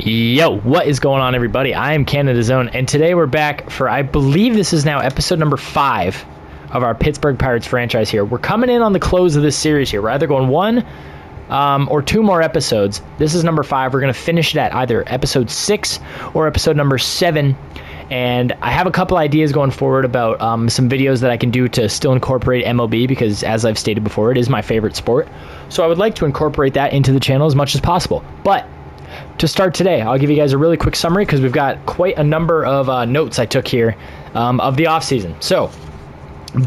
Yo, what is going on, everybody? I am Canada Zone, and today we're back for, I believe this is now episode number 5 of our Pittsburgh Pirates franchise here. We're coming in on the close of this series here. We're either going 1 or 2 more episodes. This is number 5. We're going to finish it at either episode 6 or episode number 7. And I have a couple ideas going forward about some videos that I can do to still incorporate MLB because, as I've stated before, it is my favorite sport. So I would like to incorporate that into the channel as much as possible. But to start today, I'll give you guys a really quick summary because we've got quite a number of notes I took here of the offseason. So,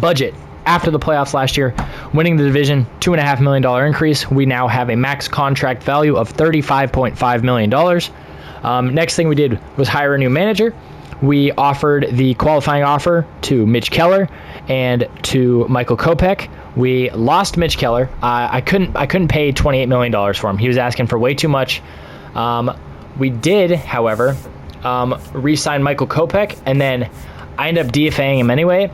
budget. After the playoffs last year, winning the division, $2.5 million increase. We now have a max contract value of $35.5 million. Next thing we did was hire a new manager. We offered the qualifying offer to Mitch Keller and to Michael Kopech. We lost Mitch Keller. I couldn't pay $28 million for him. He was asking for way too much. We did, however, re-sign Michael Kopech, and then I ended up DFAing him anyway,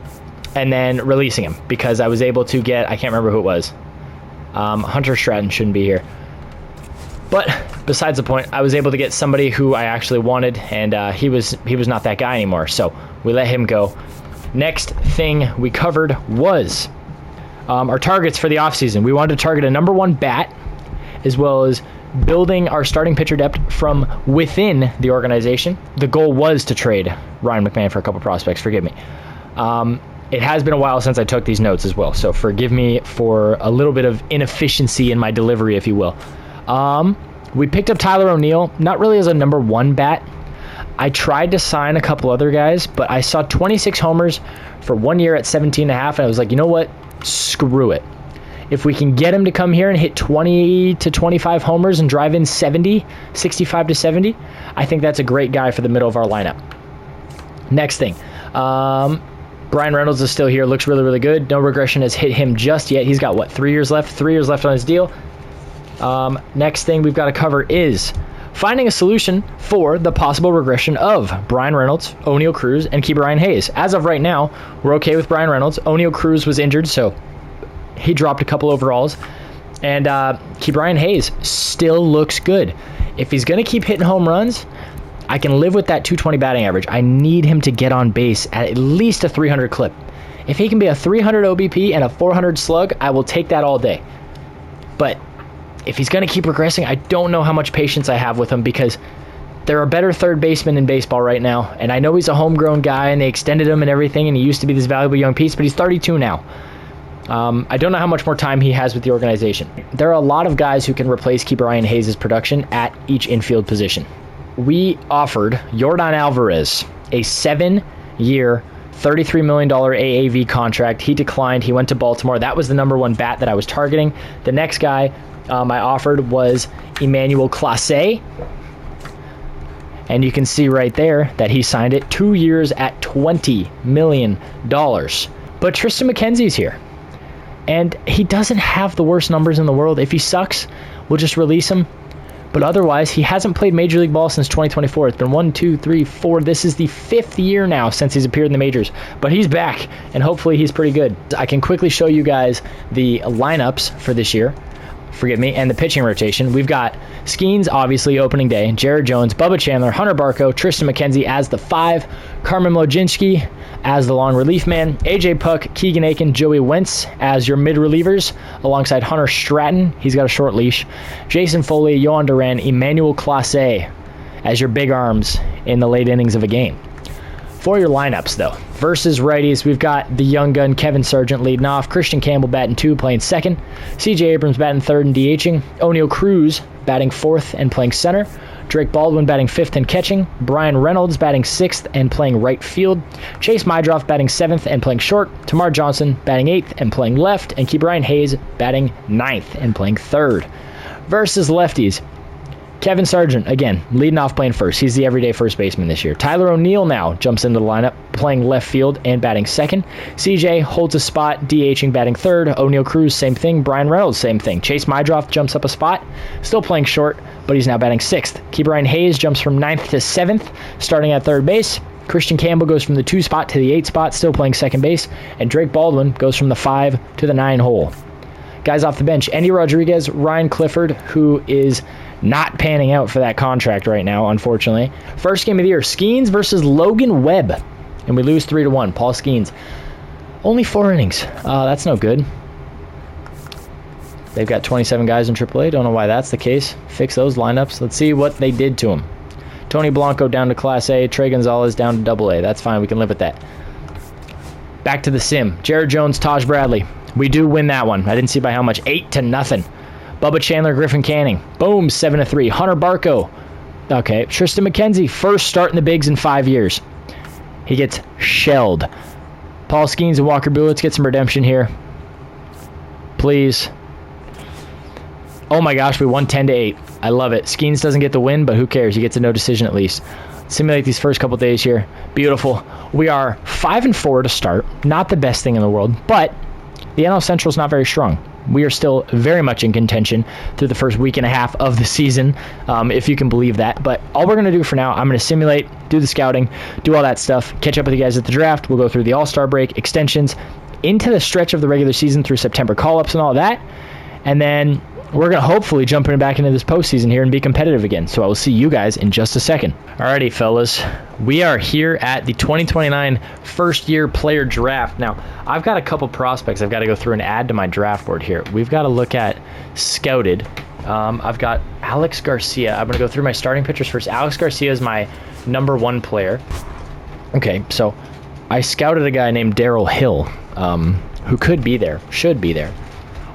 and then releasing him because I was able to get, I can't remember who it was. Hunter Stratton shouldn't be here. But besides the point, I was able to get somebody who I actually wanted, and he was not that guy anymore, so we let him go. Next thing we covered was our targets for the offseason. We wanted to target a number 1 bat, as well as building our starting pitcher depth from within the organization. The goal was to trade Ryan McMahon for a couple prospects, forgive me. It has been a while since I took these notes as well, so forgive me for a little bit of inefficiency in my delivery, if you will. We picked up Tyler O'Neill, not really as a number 1 bat. I tried to sign a couple other guys, but I saw 26 homers for 1 year at 17.5, and I was like, you know what? Screw it. If we can get him to come here and hit 20 to 25 homers and drive in 65 to 70, I think that's a great guy for the middle of our lineup. Next thing, Brian Reynolds is still here, looks really, really good. No regression has hit him just yet. He's got, 3 years left? 3 years left on his deal. Next thing we've got to cover is finding a solution for the possible regression of Brian Reynolds, O'Neill Cruz, and Ke'Bryan Hayes. As of right now, we're okay with Brian Reynolds. O'Neill Cruz was injured, so he dropped a couple overalls. And Ke'Bryan Hayes still looks good. If he's going to keep hitting home runs, I can live with that 220 batting average. I need him to get on base at least a 300 clip. If he can be a 300 OBP and a 400 slug, I will take that all day. But if he's going to keep regressing, I don't know how much patience I have with him because there are better third basemen in baseball right now. And I know he's a homegrown guy and they extended him and everything, and he used to be this valuable young piece, but he's 32 now. I don't know how much more time he has with the organization. There are a lot of guys who can replace Ke'Bryan Hayes' production at each infield position. We offered Yordan Alvarez a 7-year, $33 million AAV contract. He declined. He went to Baltimore. That was the number 1 bat that I was targeting. The next guy I offered was Emmanuel Clase. And you can see right there that he signed it 2 years at $20 million. But Tristan McKenzie's here. And he doesn't have the worst numbers in the world. If he sucks, we'll just release him. But otherwise, he hasn't played Major League Ball since 2024. It's been 1, 2, 3, 4. This is the 5th year now since he's appeared in the majors. But he's back, and hopefully he's pretty good. I can quickly show you guys the lineups for this year. Forgive me, and the pitching rotation. We've got Skeens, obviously, opening day. Jared Jones, Bubba Chandler, Hunter Barco, Tristan McKenzie as the 5, Carmen Mlodzinski as the long relief man, AJ Puck, Keegan Aiken, Joey Wentz as your mid relievers, alongside Hunter Stratton. He's got a short leash. Jason Foley, Yohan Duran, Emmanuel Clase as your big arms in the late innings of a game. For your lineups, though, versus righties, we've got the young gun Kevin Sargent leading off, Christian Campbell batting 2, playing second, CJ Abrams batting 3rd and DHing, O'Neill Cruz batting 4th and playing center, Drake Baldwin batting 5th and catching, Brian Reynolds batting 6th and playing right field, Chase Mydroff batting 7th and playing short, Tamar Johnson batting 8th and playing left, and Ke'Bryan Hayes batting 9th and playing 3rd. Versus lefties, Kevin Sargent, again, leading off playing first. He's the everyday first baseman this year. Tyler O'Neill now jumps into the lineup, playing left field and batting second. CJ holds a spot, DHing, batting third. O'Neill Cruz, same thing. Brian Reynolds, same thing. Chase Mydroff jumps up a spot, still playing short, but he's now batting sixth. Ke'Bryan Hayes jumps from 9th to 7th, starting at third base. Christian Campbell goes from the 2 spot to the 8 spot, still playing second base. And Drake Baldwin goes from the 5 to the 9 hole. Guys off the bench, Andy Rodriguez, Ryan Clifford, who is not panning out for that contract right now, unfortunately. First game of the year, Skeens versus Logan Webb. And we lose 3-1. Paul Skeens. Only 4 innings. That's no good. They've got 27 guys in AAA. Don't know why that's the case. Fix those lineups. Let's see what they did to him. Tony Blanco down to Class A. Trey Gonzalez down to AA. That's fine. We can live with that. Back to the sim. Jared Jones, Taj Bradley. We do win that one. I didn't see by how much. 8-0. Bubba Chandler, Griffin Canning. Boom, 7-3. Hunter Barco. Okay. Tristan McKenzie, first start in the bigs in 5 years. He gets shelled. Paul Skeens and Walker Bullets get some redemption here. Please. Oh my gosh, we won 10-8. I love it. Skeens doesn't get the win, but who cares? He gets a no decision at least. Simulate these first couple days here. Beautiful. We are 5-4 to start. Not the best thing in the world, but the NL Central is not very strong. We are still very much in contention through the first week and a half of the season, if you can believe that. But all we're going to do for now, I'm going to simulate, do the scouting, do all that stuff, catch up with you guys at the draft. We'll go through the All-Star break, extensions, into the stretch of the regular season through September call-ups and all that. And then we're going to hopefully jump back into this postseason here and be competitive again. So I will see you guys in just a second. Alrighty, fellas. We are here at the 2029 first-year player draft. Now, I've got a couple prospects I've got to go through and add to my draft board here. We've got to look at scouted. I've got Alex Garcia. I'm going to go through my starting pitchers first. Alex Garcia is my number 1 player. Okay, so I scouted a guy named Darryl Hill, who could be there, should be there.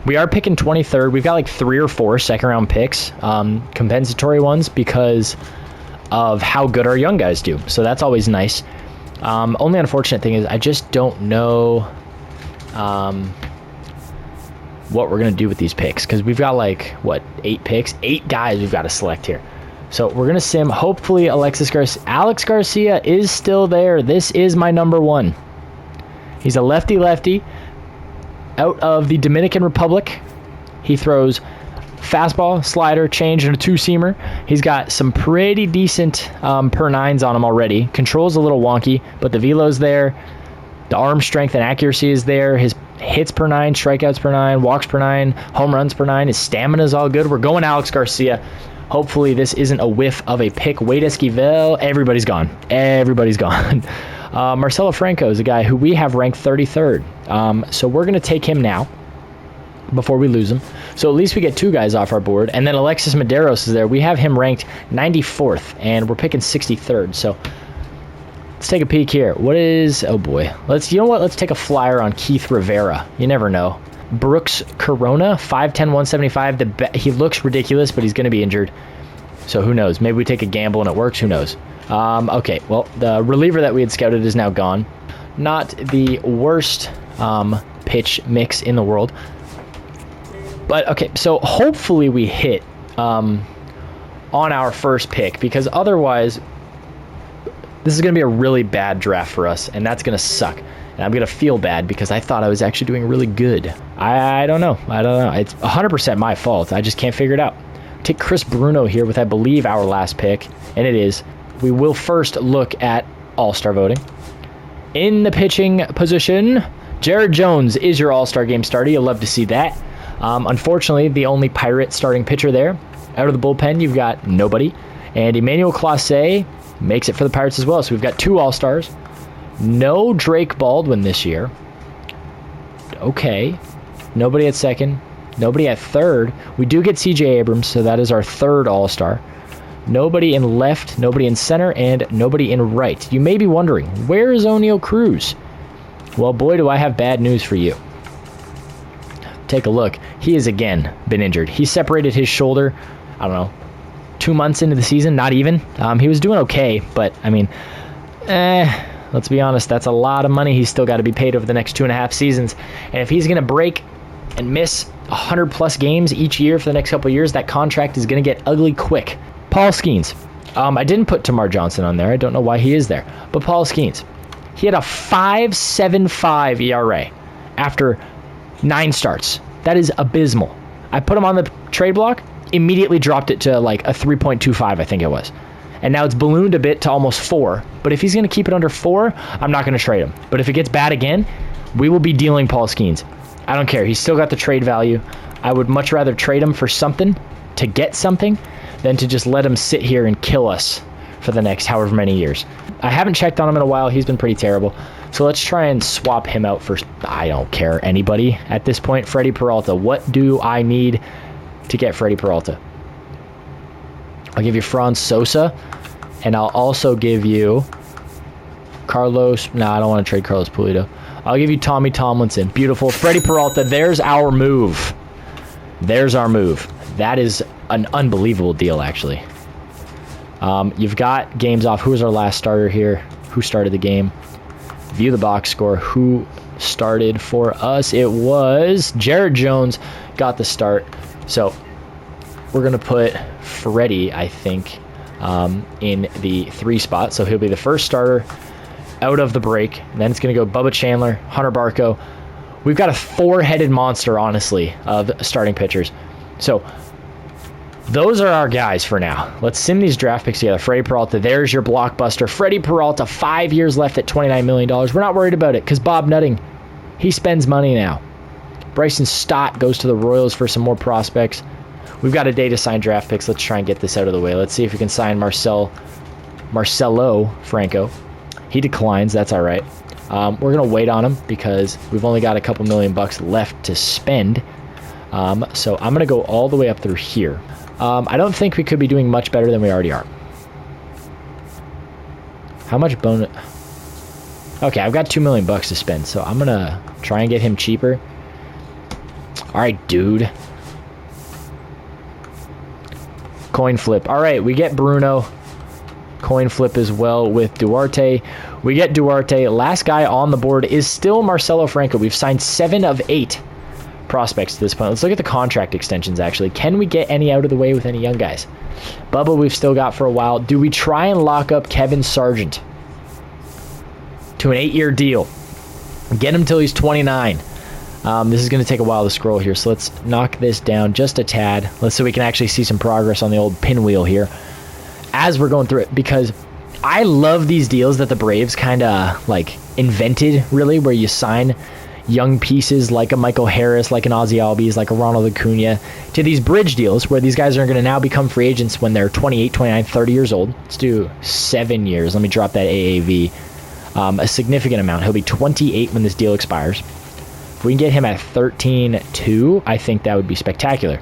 We are picking 23rd. We've got like 3 or 4 second-round picks, compensatory ones, because of how good our young guys do. So that's always nice. Only unfortunate thing is I just don't know what we're going to do with these picks, because we've got like, 8 picks? 8 guys we've got to select here. So we're going to sim. Hopefully Alex Garcia is still there. This is my number 1. He's a lefty-lefty. Out of the Dominican Republic. He throws fastball, slider, change, and a 2-seamer. He's got some pretty decent per 9s on him already. Control's a little wonky, but the velo's there. The arm strength and accuracy is there. His hits per 9, strikeouts per 9, walks per 9, home runs per 9. His stamina's all good. We're going Alex Garcia. Hopefully this isn't a whiff of a pick. Wade Esquivel, everybody's gone. Everybody's gone. Marcelo Franco is a guy who we have ranked 33rd. So we're going to take him now before we lose him. So at least we get 2 guys off our board. And then Alexis Medeiros is there. We have him ranked 94th, and we're picking 63rd. So let's take a peek here. What is... Oh, boy. You know what? Let's take a flyer on Keith Rivera. You never know. Brooks Corona, 5'10", 175. He looks ridiculous, but he's going to be injured. So who knows? Maybe we take a gamble and it works. Who knows? Okay, well, the reliever that we had scouted is now gone. Not the worst pitch mix in the world. But, okay, so hopefully we hit on our first pick, because otherwise this is going to be a really bad draft for us, and that's going to suck. And I'm going to feel bad because I thought I was actually doing really good. I don't know. It's 100% my fault. I just can't figure it out. Take Chris Bruno here with, I believe, our last pick, and it is. We will first look at All-Star voting. In the pitching position, Jared Jones is your All-Star game starter. You'll love to see that. Unfortunately, the only Pirate starting pitcher there. Out of the bullpen, you've got nobody. And Emmanuel Clase makes it for the Pirates as well. So we've got 2 All-Stars. No Drake Baldwin this year. Okay. Nobody at second. Nobody at third. We do get C.J. Abrams, so that is our 3rd All-Star. Nobody in left, nobody in center, and nobody in right. You may be wondering, where is O'Neal Cruz? Well, boy, do I have bad news for you. Take a look. He has again been injured. He separated his shoulder, I don't know, 2 months into the season, not even. He was doing okay, but, I mean, let's be honest, that's a lot of money he's still got to be paid over the next 2.5 seasons. And if he's going to break and miss 100-plus games each year for the next couple of years, that contract is going to get ugly quick. Paul Skeens. I didn't put Tamar Johnson on there. I don't know why he is there. But Paul Skeens. He had a 5.75 ERA after 9 starts. That is abysmal. I put him on the trade block, immediately dropped it to like a 3.25, I think it was. And now it's ballooned a bit to almost 4. But if he's going to keep it under 4, I'm not going to trade him. But if it gets bad again, we will be dealing Paul Skeens. I don't care. He's still got the trade value. I would much rather trade him for something to get something than to just let him sit here and kill us for the next however many years. I haven't checked on him in a while. He's been pretty terrible. So let's try and swap him out for, I don't care, anybody at this point. Freddie Peralta. What do I need to get Freddie Peralta? I'll give you Franz Sosa, and I'll also give you Carlos. No, I don't want to trade Carlos Pulido. I'll give you Tommy Tomlinson. Beautiful. Freddie Peralta. There's our move. There's our move. That is an unbelievable deal, actually. You've got games off. Who was our last starter here? Who started the game? View the box score. Who started for us? It was Jared Jones got the start. So we're going to put Freddie, I think, in the 3 spot. So he'll be the first starter out of the break. And then it's going to go Bubba Chandler, Hunter Barco. We've got a 4-headed monster, honestly, of starting pitchers. So those are our guys for now. Let's sim these draft picks together. Freddie Peralta, there's your blockbuster. Freddie Peralta, 5 years left at $29 million. We're not worried about it because Bob Nutting, he spends money now. Bryson Stott goes to the Royals for some more prospects. We've got a day to sign draft picks. Let's try and get this out of the way. Let's see if we can sign Marcelo Franco. He declines. That's all right. We're going to wait on him because we've only got a couple $1,000,000 left to spend. So I'm going to go all the way up through here. I don't think we could be doing much better than we already are. How much bonus? Okay, I've got $2 million to spend, so I'm going to try and get him cheaper. All right, dude. Coin flip. All right, we get Bruno. Coin flip as well with Duarte. We get Duarte. Last guy on the board is still Marcelo Franco. We've signed 7 of 8 prospects to this point. Let's look at the contract extensions, actually. Can we get any out of the way with any young guys? Bubba we've still got for a while. Do we try and lock up Kevin Sargent to an 8-year deal? Get him till he's 29. This is going to take a while to scroll here, so let's knock this down just a tad. Let's see if we can actually see some progress on the old pinwheel here as we're going through it, because I love these deals that the Braves kind of like invented, really, where you sign young pieces like a Michael Harris, like an Ozzie Albies, like a Ronald Acuna, to these bridge deals where these guys are going to now become free agents when they're 28, 29, 30 years old. Let's do 7 years. Let me drop that AAV. A significant amount. He'll be 28 when this deal expires. If we can get him at 13.2, I think that would be spectacular.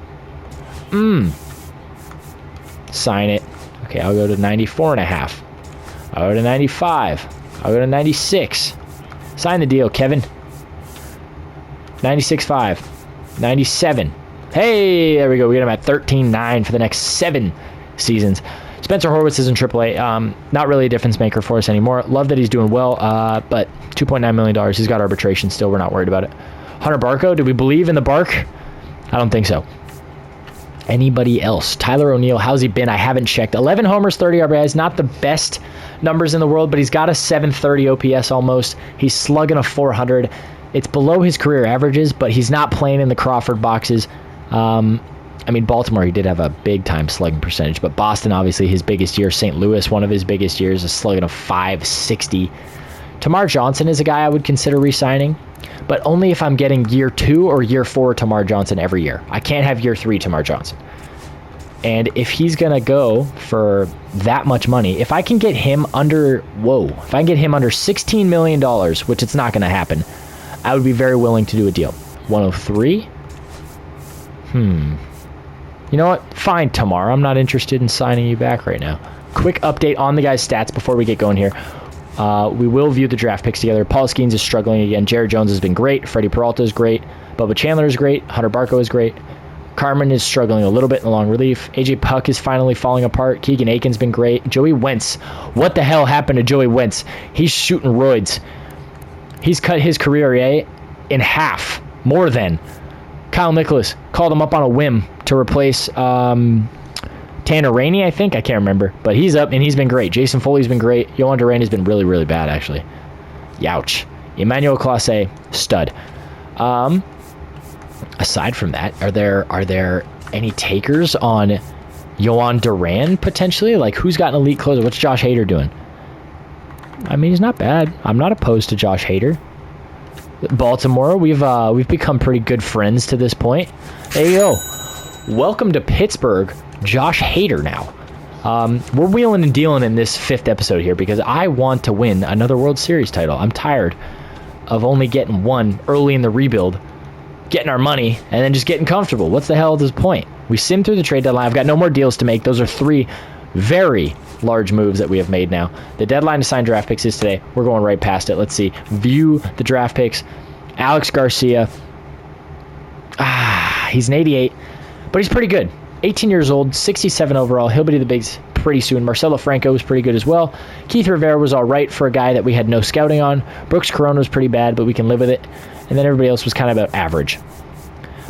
Sign it. Okay, I'll go to 94.5. I'll go to 95. I'll go to 96. Sign the deal, Kevin. 96.5. 97. Hey, there we go. We get him at 13.9 for the next 7 seasons. Spencer Horwitz is in AAA. Not really a difference maker for us anymore. Love that he's doing well, but $2.9 million. He's got arbitration still. We're not worried about it. Hunter Barco, do we believe in the Bark? I don't think so. Anybody else? Tyler O'Neill, how's he been? I haven't checked. 11 homers, 30 RBIs. Not the best numbers in the world, but he's got a 730 OPS almost. He's slugging a 400. It's below his career averages, but he's not playing in the Crawford boxes. I mean, Baltimore, he did have a big-time slugging percentage, but Boston, obviously, his biggest year. St. Louis, one of his biggest years, a slugging of 560. Tamar Johnson is a guy I would consider re-signing, but only if I'm getting year 2 or year 4 Tamar Johnson every year. I can't have year 3 Tamar Johnson. And if he's going to go for that much money, if I can get him under, if I can get him under $16 million, which it's not going to happen, I would be very willing to do a deal. 103? You know what? Fine, Tamar. I'm not interested in signing you back right now. Quick update on the guy's stats before we get going here. We will view the draft picks together. Paul Skeens is struggling again. Jared Jones has been great. Freddie Peralta is great. Bubba Chandler is great. Hunter Barco is great. Carmen is struggling a little bit in the long relief. AJ Puck is finally falling apart. Keegan Aiken's been great. Joey Wentz. What the hell happened to Joey Wentz? He's shooting roids. He's cut his career in half. More than. Kyle Nicholas called him up on a whim to replace Tanner Rainey, I think. I can't remember. But he's up, and he's been great. Jason Foley's been great. Yohan Duran has been really, really bad, actually. Youch. Emmanuel Clase, stud. Aside from that, are there any takers on Yohan Duran, potentially? Like, who's got an elite closer? What's Josh Hader doing? I mean, he's not bad. I'm not opposed to Josh Hader. Baltimore. We've become pretty good friends to this point. There you go. Welcome to Pittsburgh, Josh Hader now. We're wheeling and dealing in this 5th episode here because I want to win another World Series title. I'm tired of only getting one early in the rebuild, getting our money, and then just getting comfortable. What's the hell is this point? We simmed through the trade deadline. I've got no more deals to make. Those are 3 very large moves that we have made now. The deadline to sign draft picks is today. We're going right past it. Let's see. View the draft picks. Alex Garcia. He's an 88, but he's pretty good. 18 years old, 67 overall. He'll be to the bigs pretty soon. Marcelo Franco was pretty good as well. Keith Rivera was all right for a guy that we had no scouting on. Brooks Corona was pretty bad, but we can live with it. And then everybody else was kind of about average.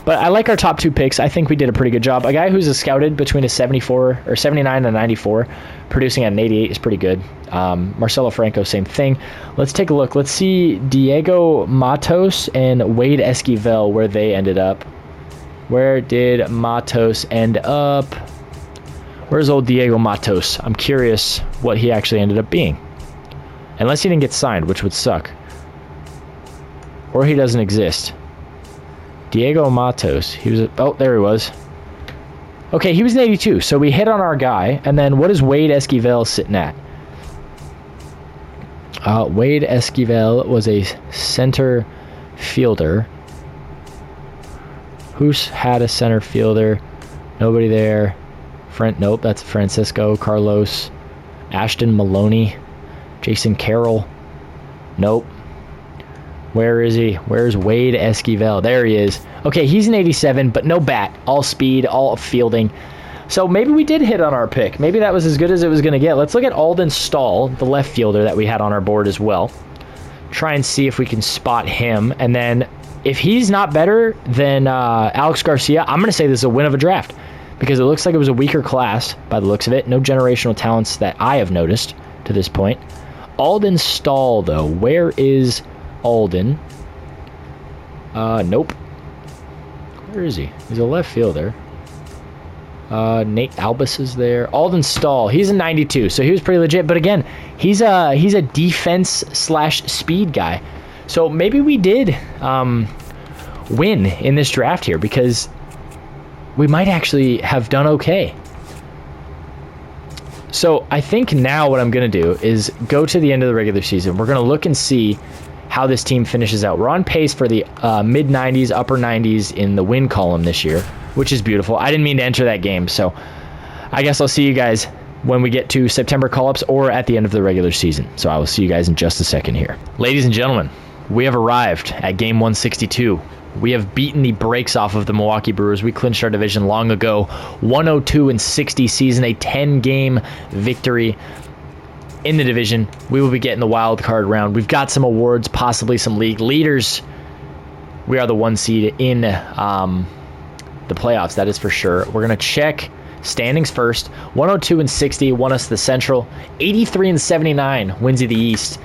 But I like our top 2 picks. I think we did a pretty good job. A guy who's a scouted between a 74 or 79 and a 94, producing at an 88 is pretty good. Marcelo Franco, same thing. Let's take a look. Let's see Diego Matos and Wade Esquivel, where they ended up. Where did Matos end up? Where's old Diego Matos? I'm curious what he actually ended up being. Unless he didn't get signed, which would suck. Or he doesn't exist. Diego Matos. Oh, there he was. Okay, he was an 82, so we hit on our guy. And then what is Wade Esquivel sitting at? Wade Esquivel was a center fielder. Who's had a center fielder? Nobody there. Nope, that's Francisco Carlos. Ashton Maloney. Jason Carroll. Nope. Where is he? Where's Wade Esquivel? There he is. Okay, he's an 87, but no bat. All speed, all fielding. So maybe we did hit on our pick. Maybe that was as good as it was going to get. Let's look at Alden Stahl, the left fielder that we had on our board as well. Try and see if we can spot him. And then if he's not better than Alex Garcia, I'm going to say this is a win of a draft because it looks like it was a weaker class by the looks of it. No generational talents that I have noticed to this point. Alden Stahl, though. Where is Alden? Nope. Where is he? He's a left fielder. Nate Albus is there. Alden Stahl. He's a 92, so he was pretty legit. But again, he's a defense/speed guy. So maybe we did win in this draft here because we might actually have done okay. So I think now what I'm going to do is go to the end of the regular season. We're going to look and see how this team finishes out. We're on pace for the mid-90s, upper 90s in the win column this year, which is beautiful. I didn't mean to enter that game, so I guess I'll see you guys when we get to September call-ups or at the end of the regular season. So I will see you guys in just a second here. Ladies and gentlemen, we have arrived at game 162. We have beaten the brakes off of the Milwaukee Brewers. We clinched our division long ago. 102-60 season, a 10-game victory in the division. We will be getting the wild card round. We've got some awards, possibly some league leaders. We are the 1 seed in the playoffs, that is for sure. We're going to check standings first. 102-60 won us the Central. 83-79 wins you the East.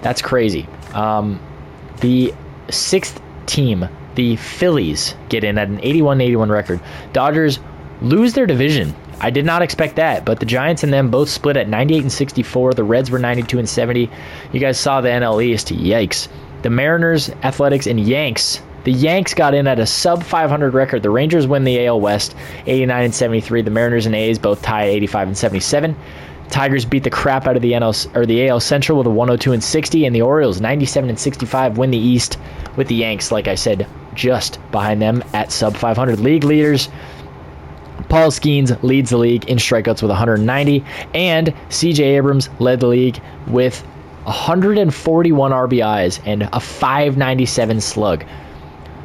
That's crazy. The 6th team, the Phillies, get in at an 81-81 record. Dodgers lose their division. I did not expect that, but the Giants and them both split at 98-64. The Reds were 92-70. You guys saw the NL East. Yikes. The Mariners, Athletics, and Yanks. The Yanks got in at a sub-500 record. The Rangers win the AL West, 89-73. The Mariners and A's both tie 85-77. Tigers beat the crap out of the AL Central with a 102-60, and the Orioles 97-65 win the East with the Yanks, like I said, just behind them at sub-500. League leaders. Paul Skeens leads the league in strikeouts with 190, and CJ Abrams led the league with 141 RBIs and a 597 slug.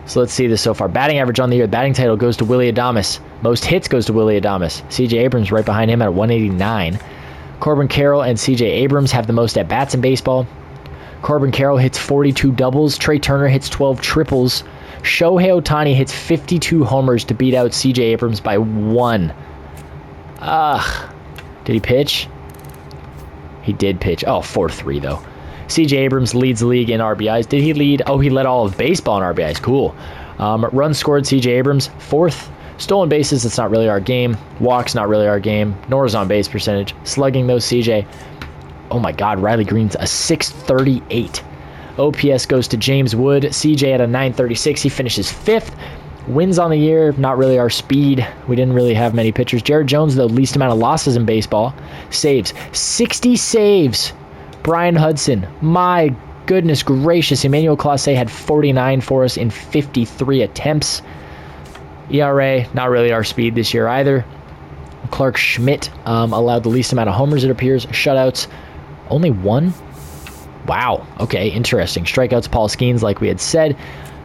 So let's see this so far. Batting average on the year. Batting title goes to Willy Adames. Most hits goes to Willy Adames. CJ Abrams right behind him at 189. Corbin Carroll and CJ Abrams have the most at-bats in baseball. Corbin Carroll hits 42 doubles. Trey Turner hits 12 triples. Shohei Ohtani hits 52 homers to beat out CJ Abrams by 1. Did he pitch? He did pitch. Oh, 4-3 though. CJ Abrams leads the league in RBIs. Did he lead? Oh, he led all of baseball in RBIs. Cool. Runs scored, CJ Abrams, 4th. Stolen bases, it's not really our game. Walks, not really our game. Nor is on base percentage. Slugging, though, CJ. Oh my God, Riley Green's a 638. OPS goes to James Wood. CJ at a 936. He finishes 5th. Wins on the year, not really our speed. We didn't really have many pitchers. Jared Jones, the least amount of losses in baseball. Saves. 60 saves. Brian Hudson. My goodness gracious. Emmanuel Clase had 49 for us in 53 attempts. ERA, not really our speed this year either. Clark Schmidt allowed the least amount of homers, it appears. Shutouts, only 1. Wow. Okay, interesting. Strikeouts, Paul Skeens, like we had said,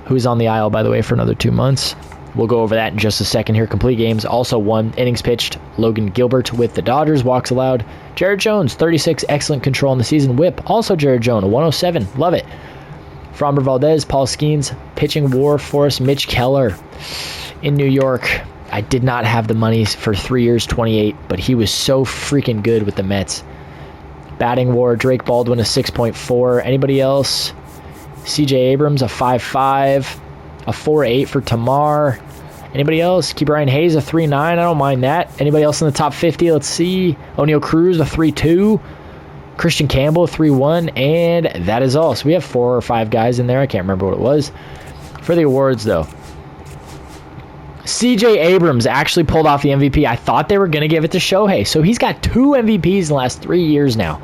who's on the aisle, by the way, for another 2 months. We'll go over that in just a second here. Complete games, also 1. Innings pitched, Logan Gilbert with the Dodgers. Walks allowed. Jared Jones, 36. Excellent control in the season. Whip, also Jared Jones, a 107. Love it. Framber Valdez, Paul Skeens. Pitching war for us, Mitch Keller in New York. I did not have the money for 3 years, 28, but he was so freaking good with the Mets. Batting war, Drake Baldwin, a 6.4. Anybody else? CJ Abrams, a 5.5. A 4.8 for Tamar. Anybody else? Ke'Bryan Hayes, a 3.9. I don't mind that. Anybody else in the top 50? Let's see. O'Neal Cruz, a 3.2. Christian Campbell, a 3.1. And that is all. So we have 4 or 5 guys in there. I can't remember what it was. For the awards, though, CJ Abrams actually pulled off the MVP. I thought they were going to give it to Shohei. So he's got 2 MVPs in the last 3 years now.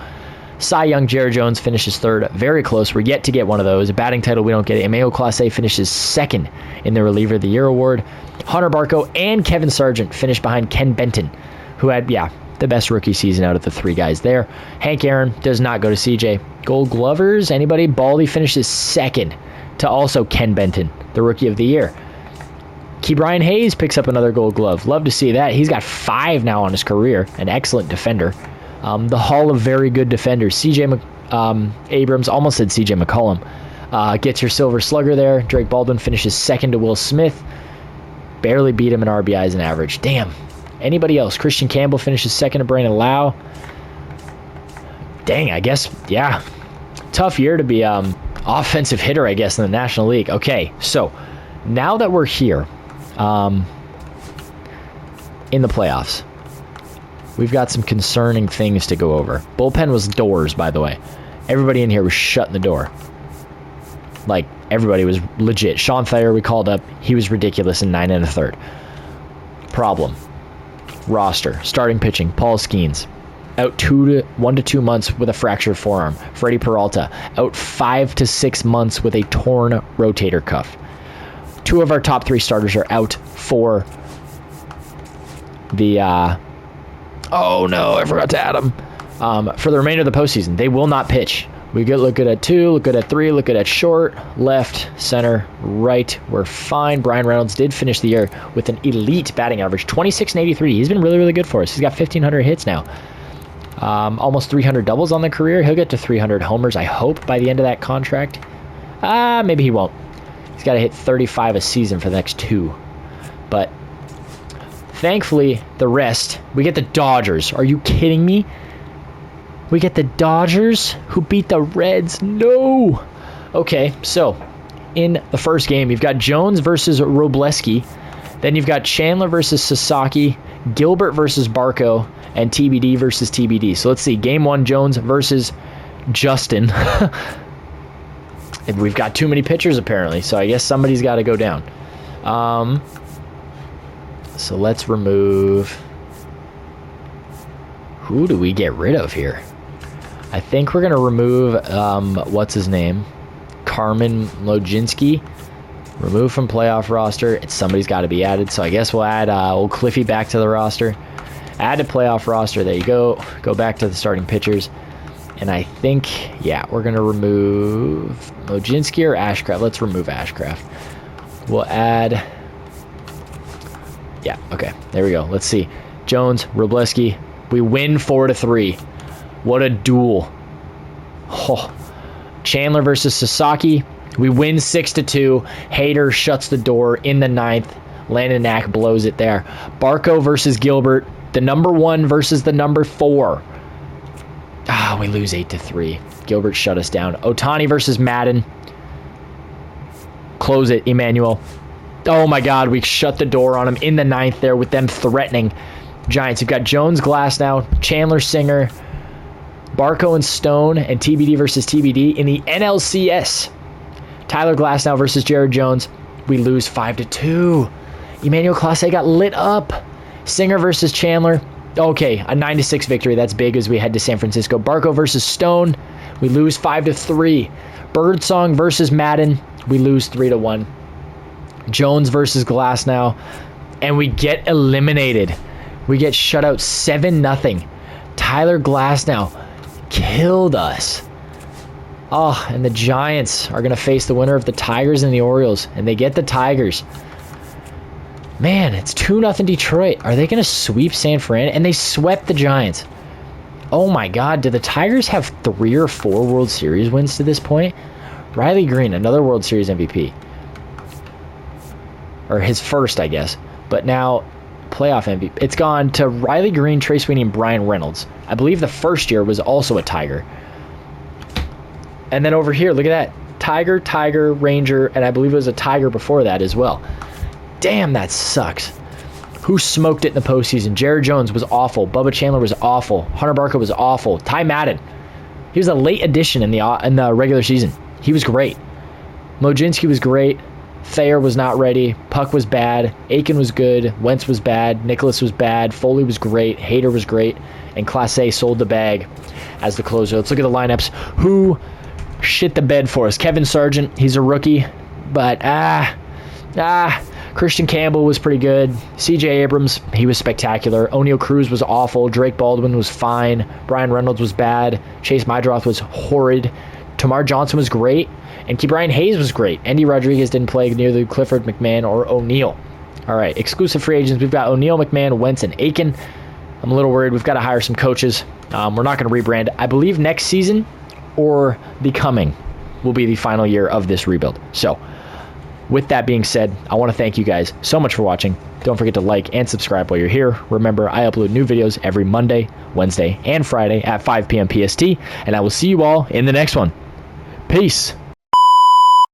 Cy Young, Jared Jones finishes 3rd. Very close. We're yet to get one of those. A batting title, we don't get it. Emmanuel Clase finishes 2nd in the Reliever of the Year award. Hunter Barco and Kevin Sargent finished behind Ken Benton, who had, the best rookie season out of the 3 guys there. Hank Aaron does not go to CJ. Gold Glovers, anybody? Baldy finishes 2nd to also Ken Benton, the Rookie of the Year. Ke'Bryan Hayes picks up another Gold Glove. Love to see that. He's got 5 now on his career. An excellent defender. The Hall of Very Good Defenders. CJ Abrams, almost said CJ McCollum, gets your Silver Slugger there. Drake Baldwin finishes 2nd to Will Smith. Barely beat him in RBIs and average. Damn. Anybody else? Christian Campbell finishes 2nd to Brandon Lau. Dang, I guess, tough year to be offensive hitter, I guess, in the National League. Okay, so now that we're here in the playoffs, we've got some concerning things to go over. Bullpen was doors, by the way. Everybody in here was shutting the door. Like, everybody was legit. Sean Thayer, we called up. He was ridiculous in 9 1/3. Problem. Roster. Starting pitching. Paul Skeens. Out 1 to 2 months with a fractured forearm. Freddie Peralta. Out 5 to 6 months with a torn rotator cuff. 2 of our top 3 starters are out for the... oh no, I forgot to add them. For the remainder of the postseason, they will not pitch. We look good at 2, look good at 3, look good at short, left, center, right. We're fine. Brian Reynolds did finish the year with an elite batting average, 26 and 83. He's been really, really good for us. He's got 1,500 hits now. Almost 300 doubles on the career. He'll get to 300 homers, I hope, by the end of that contract. Maybe he won't. He's got to hit 35 a season for the next 2. But thankfully, the rest, we get the Dodgers. Are you kidding me? We get the Dodgers who beat the Reds. No. Okay, so in the first game, you've got Jones versus Robleski. Then you've got Chandler versus Sasaki, Gilbert versus Barco, and TBD versus TBD. So let's see. Game 1, Jones versus Justin. And we've got too many pitchers, apparently. So I guess somebody's got to go down. So let's remove... Who do we get rid of here? I think we're going to remove, what's his name? Carmen Loginski. Remove from playoff roster. Somebody's got to be added. So I guess we'll add old Cliffy back to the roster. Add to playoff roster. There you go. Go back to the starting pitchers. And I think, we're going to remove Loginski or Ashcraft. Let's remove Ashcraft. We'll add... okay. There we go. Let's see. Jones, Robleski. We win 4-3. What a duel. Oh. Chandler versus Sasaki. We win 6-2. Hader shuts the door in the 9th. Landon Knack blows it there. Barco versus Gilbert. The number 1 versus the number 4. We lose 8-3. Gilbert shut us down. Ohtani versus Madden. Close it, Emmanuel. Oh my God, we shut the door on him in the 9th there with them threatening. Giants, you've got Jones, Glass now, Chandler, Singer, Barco and Stone and TBD versus TBD in the NLCS. Tyler Glasnow versus Jared Jones. We lose 5-2. Emmanuel Clase got lit up. Singer versus Chandler. Okay, a 9-6 victory. That's big as we head to San Francisco. Barco versus Stone. We lose 5-3. Birdsong versus Madden. We lose 3-1. Jones versus Glasnow. And we get eliminated. We get shut out 7-0. Tyler Glasnow killed us. Oh, and the Giants are going to face the winner of the Tigers and the Orioles. And they get the Tigers. Man, it's 2-0 Detroit. Are they going to sweep San Fran? And they swept the Giants. Oh my God, do the Tigers have 3 or 4 World Series wins to this point? Riley Green, another World Series MVP. Or his first, I guess. But now, playoff MVP. It's gone to Riley Green, Trey Sweeney, and Brian Reynolds. I believe the first year was also a Tiger. And then over here, look at that. Tiger, Ranger, and I believe it was a Tiger before that as well. Damn, that sucks. Who smoked it in the postseason? Jared Jones was awful. Bubba Chandler was awful. Hunter Barco was awful. Ty Madden. He was a late addition in the regular season. He was great. Mojinski was great. Thayer was not ready. Puck was bad. Aiken was good. Wentz was bad. Nicholas was bad. Foley was great. Hader was great. And Clase sold the bag as the closer. Let's look at the lineups. Who shit the bed for us? Kevin Sargent. He's a rookie. But, Christian Campbell was pretty good. C.J. Abrams, he was spectacular. O'Neal Cruz was awful. Drake Baldwin was fine. Brian Reynolds was bad. Chase Mydroth was horrid. Tamar Johnson was great. And Ke'Bryan Hayes was great. Andy Rodriguez didn't play neither Clifford, McMahon, or O'Neal. All right, exclusive free agents. We've got O'Neal, McMahon, Wentz, and Aiken. I'm a little worried. We've got to hire some coaches. We're not going to rebrand. I believe next season or the coming will be the final year of this rebuild. So, with that being said, I want to thank you guys so much for watching. Don't forget to like and subscribe while you're here. Remember, I upload new videos every Monday, Wednesday, and Friday at 5 p.m. PST, and I will see you all in the next one. Peace.